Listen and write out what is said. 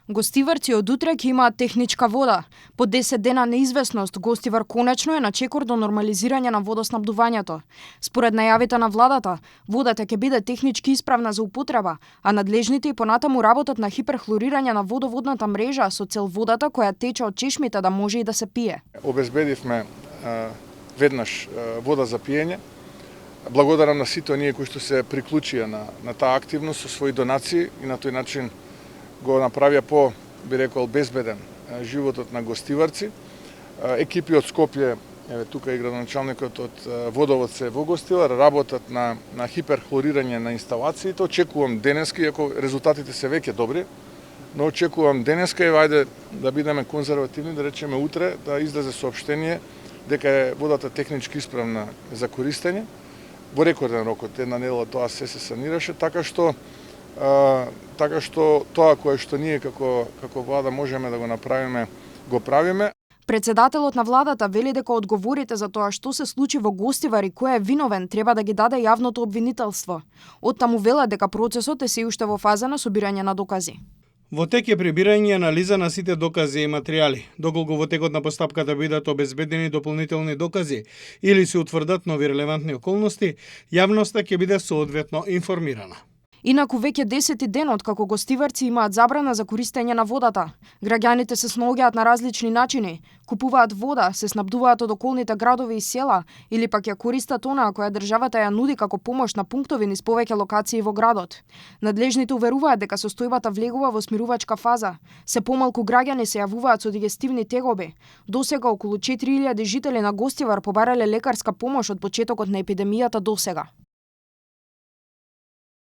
Гостиварци од утре ќе имаат техничка вода. По 10 дена неизвестност, Гостивар конечно е на чекор до нормализирање на водоснабдувањето. Според најавите на владата, водата ќе биде технички исправна за употреба, а надлежните и понатаму работат на хиперхлорирање на водоводната мрежа со цел водата која тече од чешмите да може и да се пие. Обезбедивме веднаш вода за пиење. Благодарам на сите оние кои што се приклучија на таа активност со своји донации и на тој начин го направија би рекол, безбеден животот на гостиварци. Екипи од Скопје, еве тука и градоначалникот од Водовод се во Гостивар, работат на хиперхлорирање на инсталациите. Очекувам денеска, иако резултатите се веќе добри, но очекувам денеска и вајде да бидеме конзервативни, да речеме утре, да излезе соопштение дека е водата технички исправна за користење. Во рекорден рок од една недела тоа се санираше, така што тоа кое што ние како влада можеме да го направиме, го правиме. Председателот на владата вели дека одговорите за тоа што се случи во Гостивар и кој е виновен треба да ги даде јавното обвинителство. Оттаму велат дека процесот е се уште во фаза на собирање на докази. Во тек е прибирање и анализа на сите докази и материјали. Доколку во текот на постапката бидат обезбедени дополнителни докази или се утврдат нови релевантни околности, јавноста ќе биде соодветно информирана. Инаку веќе 10 ден откако гостиварци имаат забрана за користење на водата. Граѓаните се снаоѓаат на различни начини, купуваат вода, се снабдуваат од околните градови и села или пак ја користат онаа која државата ја нуди како помош на пунктови низ повеќе локации во градот. Надлежните уверуваат дека состојбата влегува во смирувачка фаза. Се помалку граѓани се јавуваат со дигестивни тегоби. Досега околу 4000 жители на Гостивар побарале лекарска помош од почетокот на епидемијата досега.